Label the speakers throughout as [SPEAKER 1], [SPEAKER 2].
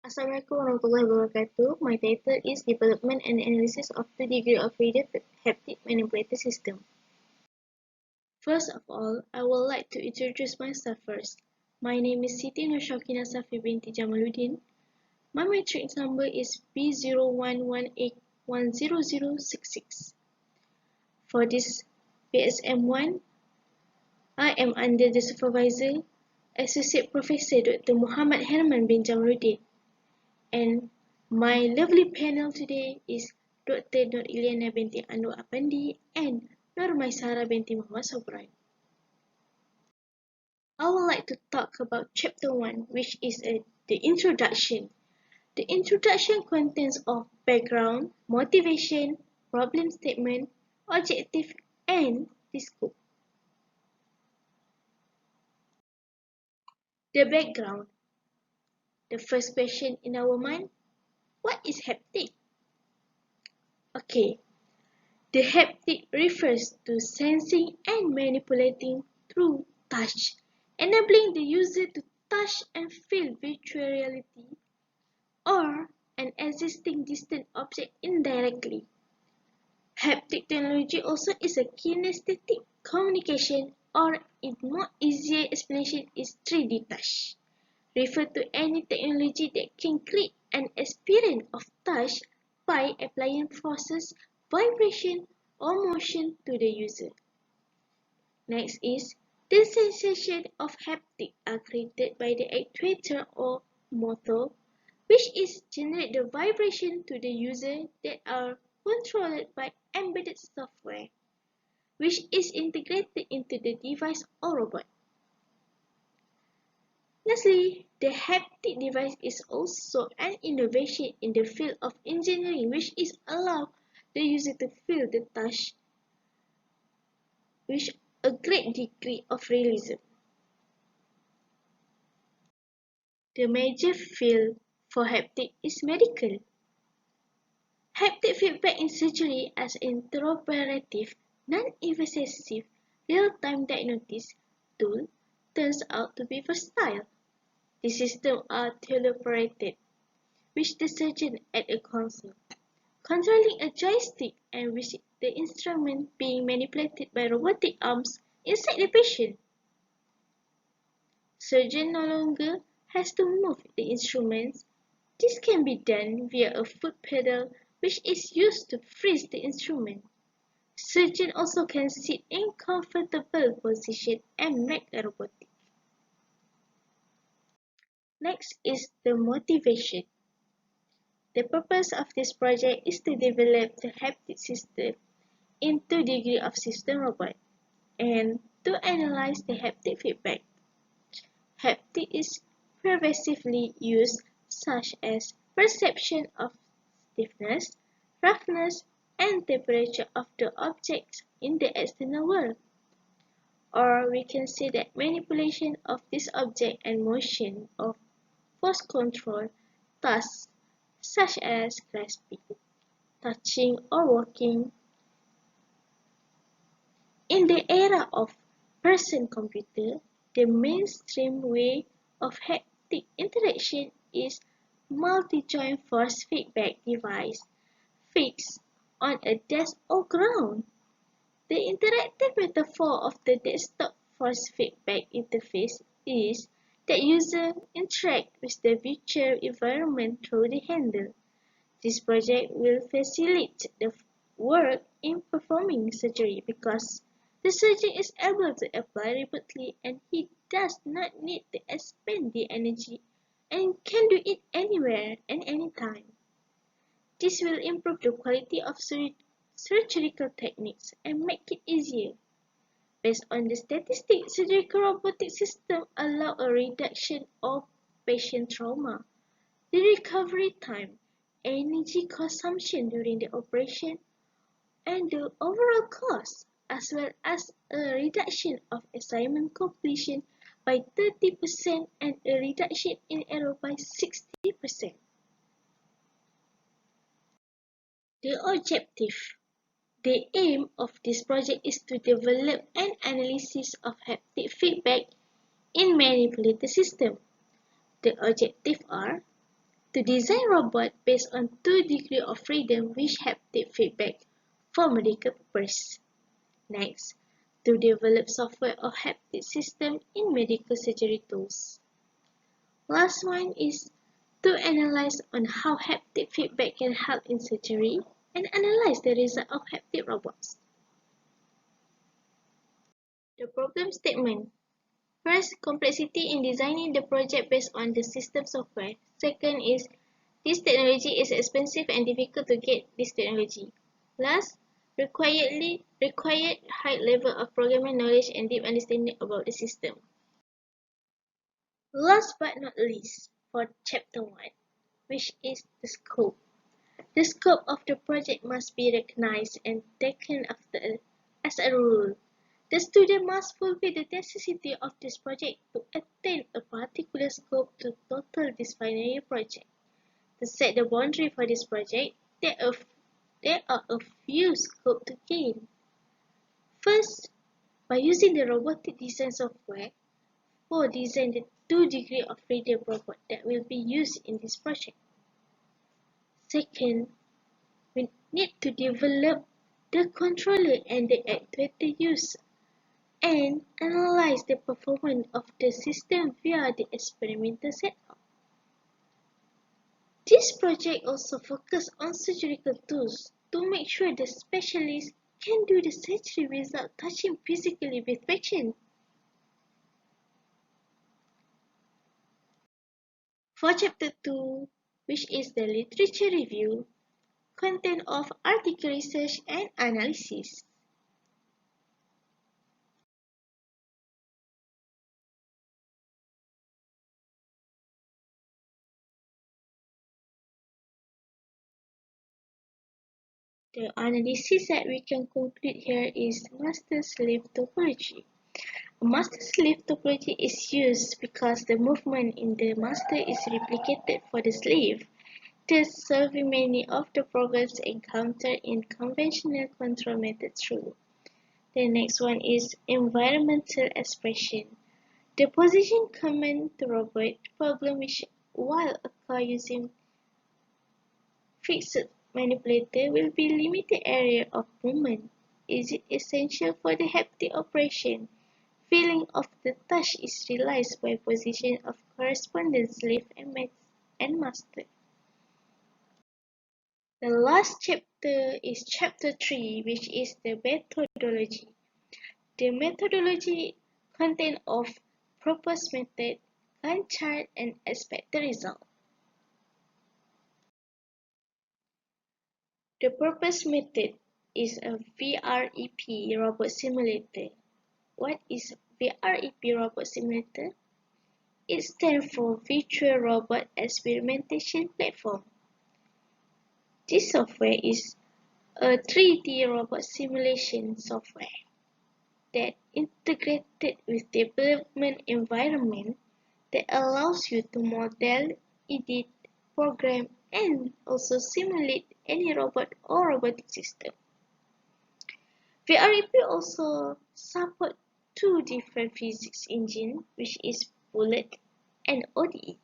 [SPEAKER 1] Assalamualaikum warahmatullahi wabarakatuh. My title is Development and Analysis of 2 Degree of Freedom Haptic Manipulator System. First of all, I would like to introduce myself first. My name is Siti Nurshakina Safi binti Jamaluddin. My matrix number is B01181006. For this PSM1, I am under the supervisor, Associate Professor Dr. Muhammad Herman bin Jamaluddin. And my lovely panel today is Dr. Nur Iliana binti Anwar Apandi and Nur Maisara binti Muhammad Sobran. I would like to talk about chapter 1, which is the introduction. The introduction contains of background, motivation, problem statement, objective, and the scope. The background. The first question in our mind, what is haptic? Okay, the haptic refers to sensing and manipulating through touch, enabling the user to touch and feel virtual reality or an existing distant object indirectly. Haptic technology also is a kinesthetic communication, or in more easier explanation is 3D touch. Refer to any technology that can create an experience of touch by applying forces, vibration, or motion to the user. Next is, the sensation of haptic are created by the actuator or motor, which is generate the vibration to the user that are controlled by embedded software, which is integrated into the device or robot. Lastly, the haptic device is also an innovation in the field of engineering, which is allow the user to feel the touch with a great degree of realism. The major field for haptic is medical. Haptic feedback in surgery as interoperative, non-invasive, real-time diagnosis tool turns out to be versatile. The systems are teleoperated, which the surgeon at a console, controlling a joystick and with the instrument being manipulated by robotic arms inside the patient. Surgeon no longer has to move the instruments. This can be done via a foot pedal which is used to freeze the instrument. Surgeon also can sit in comfortable position and make a robotic. Next is the motivation. The purpose of this project is to develop the haptic system in 2 degree of system robot and to analyze the haptic feedback. Haptic is pervasively used such as perception of stiffness, roughness, and temperature of the objects in the external world. Or we can say that manipulation of this object and motion of force control tasks such as grasping, touching, or walking. In the era of person computer, the mainstream way of haptic interaction is multi-joint force feedback device fixed on a desk or ground. The interactive metaphor of the desktop force feedback interface is that user interact with the virtual environment through the handle. This project will facilitate the work in performing surgery because the surgeon is able to apply rapidly and he does not need to expend the energy and can do it anywhere and anytime. This will improve the quality of surgical techniques and make it easier. Based on the statistics, surgical robotic systems allow a reduction of patient trauma, the recovery time, energy consumption during the operation, and the overall cost, as well as a reduction of assignment completion by 30% and a reduction in error by 60%. The objective. The aim of this project is to develop an analysis of haptic feedback in manipulator system. The objectives are To design robot based on 2 degrees of freedom with haptic feedback for medical purposes. Next, to develop software or haptic system in medical surgery tools. Last one is to analyze on how haptic feedback can help in surgery and analyze the result of haptic robots. The problem statement. First, complexity in designing the project based on the system software. Second is, this technology is expensive and difficult to get this technology. Last, required high level of programming knowledge and deep understanding about the system. Last but not least, for chapter 1, which is the scope. The scope of the project must be recognized and taken after as a rule. The student must fulfill the necessity of this project to attain a particular scope to total this binary project. To set the boundary for this project, there are a few scopes to gain. First, by using the robotic design software, for design the 2 degrees of freedom robot that will be used in this project. Second, we need to develop the controller and the actuator user and analyze the performance of the system via the experimental setup. This project also focuses on surgical tools to make sure the specialist can do the surgery without touching physically with patients. For chapter 2, which is the literature review, content of article research and analysis. The analysis that we can conclude here is master-slave topology. A master-slave topology is used because the movement in the master is replicated for the slave, thus solving many of the problems encountered in conventional control methods through. The next one is environmental expression. The position common to robot problem which while occur using fixed manipulator will be limited area of movement. Is it essential for the haptic operation? Feeling of the touch is realized by position of corresponding slave and master. The last chapter is chapter 3, which is the methodology. The methodology content of proposed method, Gantt chart, and expected result. The proposed method is a VREP robot simulator. What is VREP robot simulator? It stands for Virtual Robot Experimentation Platform. This software is a 3D robot simulation software that integrated with development environment that allows you to model, edit, program, and also simulate any robot or robotic system. VREP also supports 2 different physics engines, which is Bullet and ODE.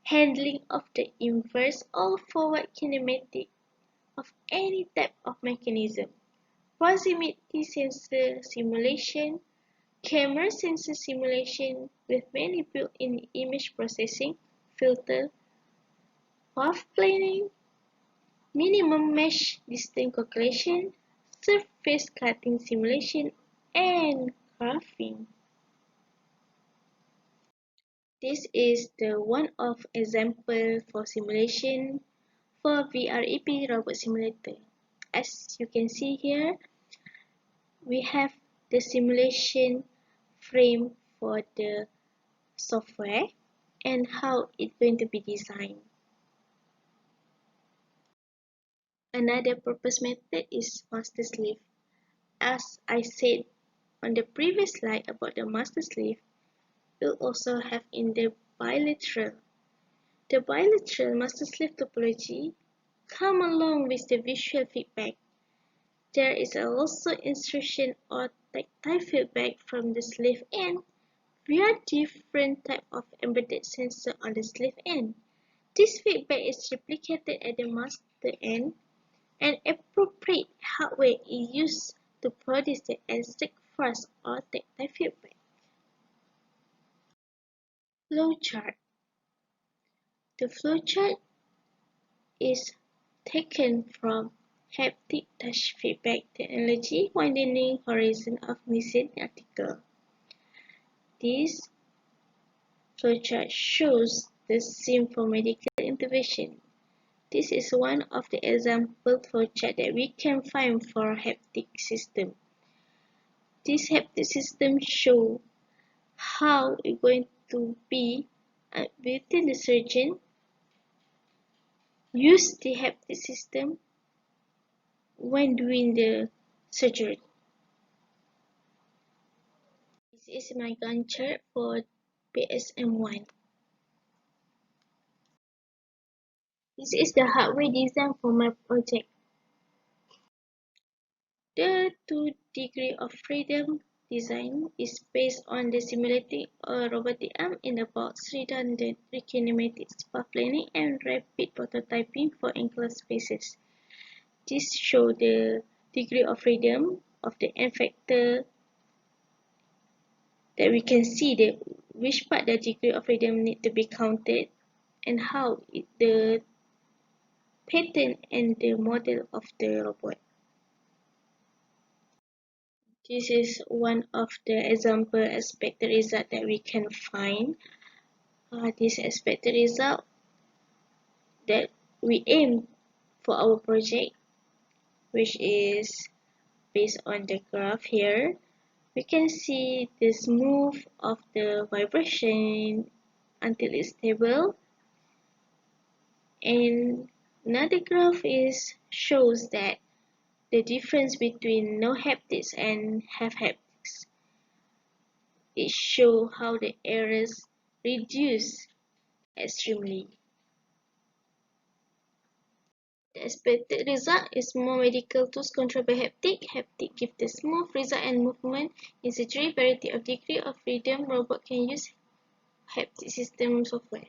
[SPEAKER 1] Handling of the inverse or forward kinematic of any type of mechanism, proximity sensor simulation, camera sensor simulation with many built-in image processing, filter, path planning, minimum mesh distance calculation, surface cutting simulation, and graphing. This is the one of example for simulation for VREP robot simulator. As you can see here, we have the simulation frame for the software and how it's going to be designed. Another purpose method is master-slave. As I said on the previous slide about the master-slave, we'll also have in the bilateral. The bilateral master-slave topology come along with the visual feedback. There is also instruction or tactile feedback from the slave end via different type of embedded sensor on the slave end. This feedback is replicated at the master end, and appropriate hardware is used to produce the exact force or tactile feedback. Flowchart. The flowchart is taken from haptic touch feedback technology widening horizon of missing article. This flowchart shows the scene for medical intervention. This is one of the example flowchart that we can find for haptic system. This haptic system show how it's going to be within the surgeon use the haptic system when doing the surgery. This is my Gantt chart for PSM1. This is the hardware design for my project. The 2 degrees of freedom design is based on the simulating a robotic arm in the box, redundant kinematics, path planning, and rapid prototyping for enclosed spaces. This shows the degree of freedom of the end factor, that we can see which part the degree of freedom need to be counted and how the pattern and the model of the robot. This is one of the example expected result that we can find. This expected result that we aim for our project, which is based on the graph here. We can see the smooth of the vibration until it's stable, and another graph shows that the difference between no haptics and have haptics. It shows how the errors reduce extremely. The expected result is more medical tools controlled by haptic. Haptic give the smooth result and movement in surgery. Variety of degree of freedom. Robot can use haptic system software.